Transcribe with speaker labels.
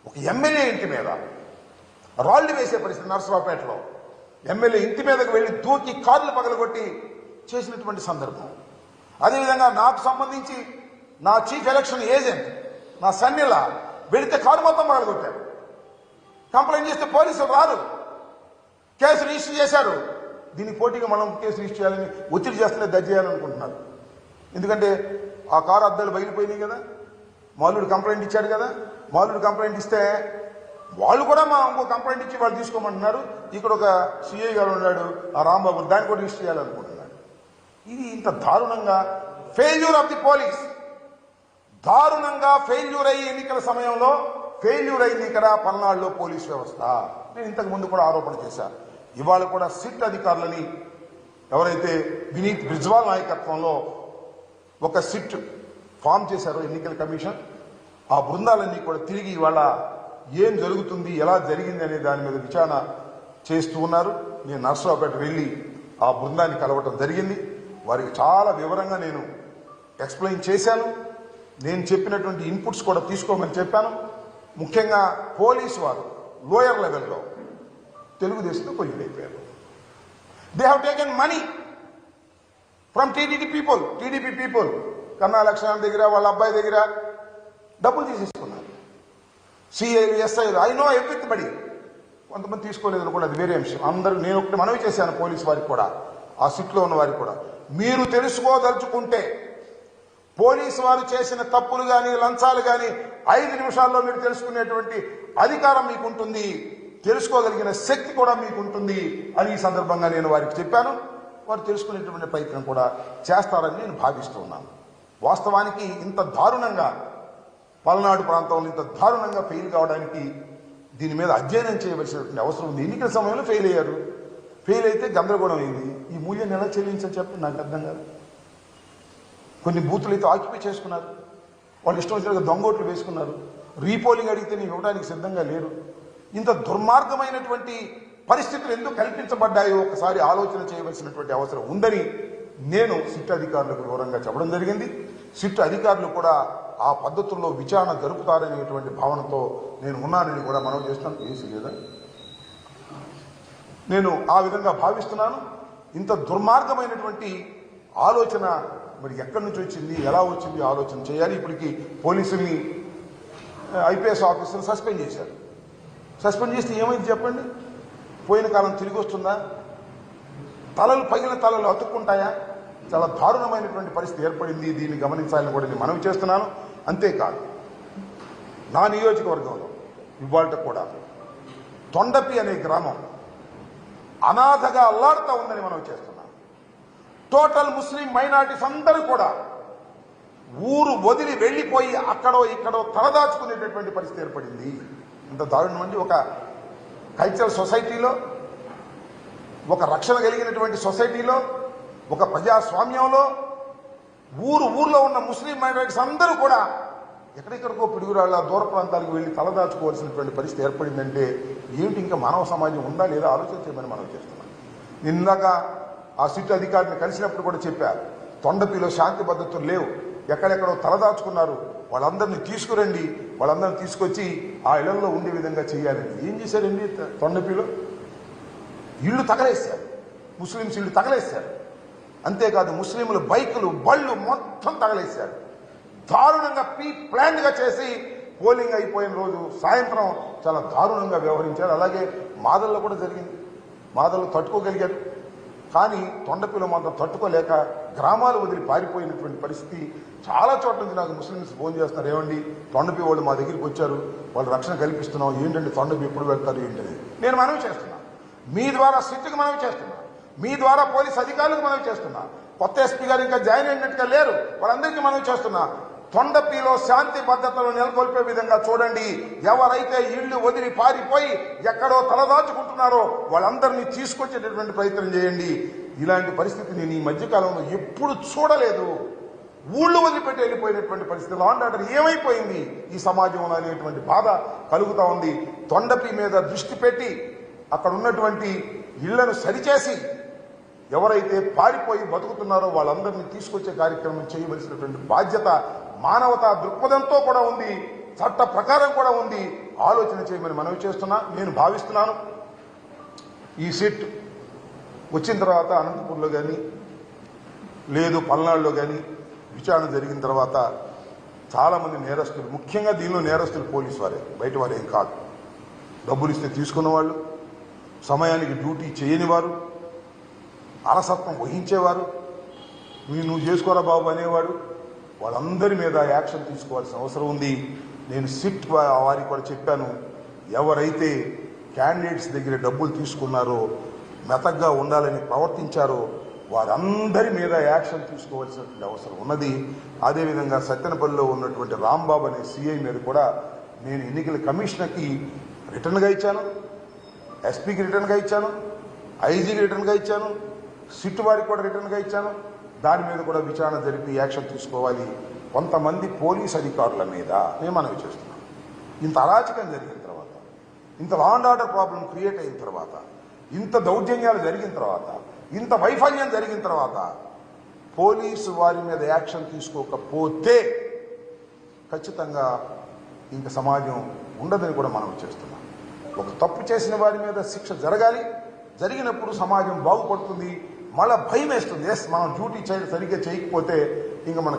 Speaker 1: ఒక ఎమ్మెల్యే ఇంటి మీద రాళ్లు వేసే పరిస్థితి నర్సరావుపేటలో ఎమ్మెల్యే ఇంటి మీదకు వెళ్ళి దూకి కార్లు పగలగొట్టి చేసినటువంటి సందర్భం. అదేవిధంగా నాకు సంబంధించి నా చీఫ్ ఎలక్షన్ ఏజెంట్ నా సన్నిలా వెళితే కారు మొత్తం పగలగొట్టారు. కంప్లైంట్ చేస్తే పోలీసులు రారు, కేసు రిజిస్టర్ చేశారు. దీనికి పోటీగా మనం కేసు రిజిస్టర్ చేయాలని ఒత్తిడి చేస్తూనే దర్జీ చేయాలనుకుంటున్నారు. ఎందుకంటే ఆ కారు అద్దాలు బయలుపోయినాయి కదా, మాలుడు కంప్లైంట్ ఇచ్చాడు కదా. మాలుడు కంప్లైంట్ ఇస్తే వాళ్ళు కూడా మా ఇంకో కంప్లైంట్ ఇచ్చి వాళ్ళు తీసుకోమంటున్నారు. ఇక్కడ ఒక సిఐ గారు ఉన్నాడు, ఆ రాంబాబు, దాన్ని కూడా రిజిస్టర్ చేయాలనుకుంటున్నాడు. ఇది ఇంత దారుణంగా ఫెయిల్యూర్ ఆఫ్ ది పోలీస్, దారుణంగా ఫెయిల్యూర్ అయ్యి ఎన్నికల సమయంలో ఫెయిల్యూర్ అయింది ఇక్కడ పల్నాడులో పోలీస్ వ్యవస్థ. నేను ఇంతకు ముందు కూడా ఆరోపణ చేశాను. ఇవాళ కూడా సిట్ అధికారులని ఎవరైతే వినీత్ బ్రిజ్వాల్ నాయకత్వంలో ఒక సిట్ ఫామ్ చేశారో ఎన్నికల కమిషన్, ఆ బృందాలన్నీ కూడా తిరిగి ఇవాళ ఏం జరుగుతుంది, ఎలా జరిగింది అనే దాని మీద విచారణ చేస్తూ ఉన్నారు. నేను నర్సరావుపేట వెళ్ళి ఆ బృందాన్ని కలవటం జరిగింది. వారికి చాలా వివరంగా నేను ఎక్స్ప్లెయిన్ చేశాను. నేను చెప్పినటువంటి ఇన్పుట్స్ కూడా తీసుకోమని చెప్పాను. ముఖ్యంగా పోలీసు వారు లోయర్ లెవెల్లో తెలుగుదేశంతో కొలిగి అయిపోయారు. They have taken money from TDP people. కన్నా లక్ష్మణ్ దగ్గర, వాళ్ళ అబ్బాయి దగ్గర డబ్బులు తీసేసుకున్నారు. సిఐలు, ఎస్ఐలు, ఐ నో ఎవ్రీబడి. కొంతమంది తీసుకోలేదు కూడా, అది వేరే అంశం. అందరూ నేను ఒకటి మనవి చేశాను పోలీసు వారికి కూడా, ఆ సిట్లో ఉన్న వారికి కూడా, మీరు తెలుసుకోదలుచుకుంటే పోలీసు వారు చేసిన తప్పులు కానీ లంచాలు కానీ 5 నిమిషాల్లో మీరు తెలుసుకునేటువంటి అధికారం మీకు ఉంటుంది, తెలుసుకోగలిగిన శక్తి కూడా మీకు ఉంటుంది అని ఈ సందర్భంగా నేను వారికి చెప్పాను. వారు తెలుసుకునేటువంటి ప్రయత్నం కూడా చేస్తారని నేను భావిస్తూ ఉన్నాను. వాస్తవానికి ఇంత దారుణంగా పల్నాడు ప్రాంతంలో ఇంత దారుణంగా ఫెయిల్ కావడానికి దీని మీద అధ్యయనం చేయవలసినటువంటి అవసరం ఉంది. ఎన్నికల సమయంలో ఫెయిల్ అయ్యారు. ఫెయిల్ అయితే గందరగోళం అయింది. ఈ మూల్యాన్ని ఎలా చెల్లించని చెప్పి నాకు అర్థం కాదు. కొన్ని బూతులు అయితే ఆక్యుపై చేసుకున్నారు, వాళ్ళు ఇష్టం వచ్చినట్టుగా దొంగోట్లు వేసుకున్నారు. రీపోలింగ్ అడిగితే నేను ఇవ్వడానికి సిద్ధంగా లేరు. ఇంత దుర్మార్గమైనటువంటి పరిస్థితులు ఎందుకు కల్పించబడ్డాయో ఒకసారి ఆలోచన చేయవలసినటువంటి అవసరం ఉందని నేను సిట్ అధికారులకు వివరంగా చెప్పడం జరిగింది. సిట్ అధికారులు కూడా ఆ పద్ధతుల్లో విచారణ జరుపుతారనేటువంటి భావనతో నేను ఉన్నానని కూడా మనవి చేస్తున్నాను. ఏసీ లేదా, నేను ఆ విధంగా భావిస్తున్నాను. ఇంత దుర్మార్గమైనటువంటి ఆలోచన మరి ఎక్కడి నుంచి వచ్చింది, ఎలా వచ్చింది ఆలోచన చేయాలి. ఇప్పటికి పోలీసుల్ని ఐపీఎస్ ఆఫీసర్ని సస్పెండ్ చేశారు. సస్పెండ్ చేస్తే ఏమైంది చెప్పండి? పోయిన కాలం తిరిగి వస్తుందా? తలలు పగిలిన తలలు అతుక్కుంటాయా? చాలా దారుణమైనటువంటి పరిస్థితి ఏర్పడింది. దీన్ని గమనించాలని కూడా నేను మనవి చేస్తున్నాను. అంతేకాదు, నా నియోజకవర్గంలో ఇవాళ కూడా తొండపి అనే గ్రామం అనాథగా అల్లాడుతూ ఉందని మనవి చేస్తున్నాను. టోటల్ ముస్లిం మైనారిటీస్ అందరూ కూడా ఊరు వదిలి వెళ్ళిపోయి అక్కడో ఇక్కడో తలదాచుకునేటటువంటి పరిస్థితి ఏర్పడింది. ఇంత దారుణం అండి. ఒక కల్చరల్ సొసైటీలో, ఒక రక్షణ కలిగినటువంటి సొసైటీలో, ఒక ప్రజాస్వామ్యంలో ఊర్లో ఉన్న ముస్లిం మైనారిటీస్ అందరూ కూడా ఎక్కడెక్కడికో పిడుగురాళ్ళ దూర ప్రాంతాలకు వెళ్ళి తలదాచుకోవాల్సినటువంటి పరిస్థితి ఏర్పడిందంటే ఏమిటి ఇంకా మానవ సమాజం ఉందా లేదా ఆలోచించమని మనం చేస్తున్నాం. ఇందాక ఆ సిట్ అధికారిని కలిసినప్పుడు కూడా చెప్పారు, తొండపిలో శాంతి భద్రతలు లేవు, ఎక్కడెక్కడో తలదాచుకున్నారు, వాళ్ళందరినీ తీసుకురండి, వాళ్ళందరినీ తీసుకొచ్చి ఆ ఇళ్లలో ఉండే విధంగా చేయాలని. ఏం చేశారండి? తొండపిలో ఇళ్ళు తగలేశారు, ముస్లింస్ ఇళ్ళు తగలేశారు. అంతేకాదు ముస్లింలు బైకులు, బళ్ళు మొత్తం తగలేశారు. దారుణంగా ప్లాన్గా చేసి పోలింగ్ అయిపోయిన రోజు సాయంత్రం చాలా దారుణంగా వ్యవహరించారు. అలాగే మాదల్లో కూడా జరిగింది. మాదల్లో తట్టుకోగలిగారు, కానీ తొండపిలో మాత్రం తట్టుకోలేక గ్రామాలు వదిలి పారిపోయినటువంటి పరిస్థితి. చాలా చోట్ల నుంచి నాకు ముస్లిమ్స్ ఫోన్ చేస్తున్నారు, ఏమండి తొండపి వాళ్ళు మా దగ్గరికి వచ్చారు, వాళ్ళు రక్షణ కల్పిస్తున్నాం, ఏంటండి తొండపి ఎప్పుడు వెళ్తారు ఏంటని నేను మనవి చేస్తున్నా. మీ ద్వారా సిట్కి మనవి చేస్తున్నా, మీ ద్వారా పోలీస్ అధికారులకు మనవి చేస్తున్నా. కొత్త ఎస్పీ గారు ఇంకా జాయిన్ అయినట్టుగా లేరు, వాళ్ళందరికీ మనవి చేస్తున్నా. తొండపిలో శాంతి భద్రతలు నెలకొల్పే విధంగా చూడండి. ఎవరైతే ఇళ్లు వదిలి పారిపోయి ఎక్కడో తలదాచుకుంటున్నారో వాళ్ళందరినీ తీసుకొచ్చేటటువంటి ప్రయత్నం చేయండి. ఇలాంటి పరిస్థితి నేను ఈ మధ్యకాలంలో ఎప్పుడు చూడలేదు. ఊళ్ళు వదిలిపెట్టి వెళ్ళిపోయినటువంటి పరిస్థితి, లా అండ్ ఆర్డర్ ఏమైపోయింది ఈ సమాజంలో అనేటువంటి బాధ కలుగుతూ ఉంది. తొండపి మీద దృష్టి పెట్టి అక్కడ ఉన్నటువంటి ఇళ్లను సరిచేసి ఎవరైతే పారిపోయి బతుకుతున్నారో వాళ్ళందరినీ తీసుకొచ్చే కార్యక్రమం చేయవలసినటువంటి బాధ్యత మానవతా దృక్పథంతో కూడా ఉంది. చట్ట ప్రకారం కూడా ఉంది, ఆలోచన చేయమని మనవి చేస్తున్నా. నేను భావిస్తున్నాను ఈ సిట్ వచ్చిన తర్వాత అనంతపూర్లో కానీ లేదు పల్నాడులో కానీ విచారణ జరిగిన తర్వాత చాలామంది నేరస్తులు, ముఖ్యంగా దీనిలో నేరస్తులు పోలీసు వారే, బయట వారు ఏం కాదు, డబ్బులు ఇస్తే తీసుకున్న వాళ్ళు, సమయానికి డ్యూటీ చేయని వారు, అలసత్వం వహించేవారు, నువ్వు చేసుకోరా బాబు అనేవాడు, వాళ్ళందరి మీద యాక్షన్ తీసుకోవాల్సిన అవసరం ఉంది. నేను సిట్ వారికి కూడా చెప్పాను, ఎవరైతే క్యాండిడేట్స్ దగ్గర డబ్బులు తీసుకున్నారో, మెతగ్గా ఉండాలని ప్రవర్తించారో వారందరి మీద యాక్షన్ తీసుకోవాల్సినటువంటి అవసరం ఉన్నది. అదేవిధంగా సత్తెనపల్లిలో ఉన్నటువంటి రాంబాబు అనే సిఐ మీద కూడా నేను ఎన్నికల కమిషనర్కి రిటర్న్గా ఇచ్చాను, ఎస్పీకి రిటర్న్గా ఇచ్చాను, ఐజీకి రిటర్న్గా ఇచ్చాను, సిట్ వారికి కూడా రిటర్న్గా ఇచ్చాను. దాని మీద కూడా విచారణ జరిపి యాక్షన్ తీసుకోవాలి. కొంతమంది పోలీస్ అధికారుల మీద నేను మనవి చేస్తున్నాను. ఇంత అరాచకం జరిగిన తర్వాత, ఇంత law and order problem create అయిన తర్వాత, ఇంత దౌర్జన్యాలు జరిగిన తర్వాత, ఇంత వైఫల్యం జరిగిన తర్వాత పోలీసు వారి మీద యాక్షన్ తీసుకోకపోతే ఖచ్చితంగా ఇంక సమాజం ఉండదని కూడా మనం చేస్తున్నాం. ఒక తప్పు చేసిన వారి మీద శిక్ష జరగాలి. జరిగినప్పుడు సమాజం బాగుపడుతుంది. మళ్ళీ భయం వేస్తుంది, ఎస్ మనం డ్యూటీ సరిగ్గా చేయకపోతే ఇంక మన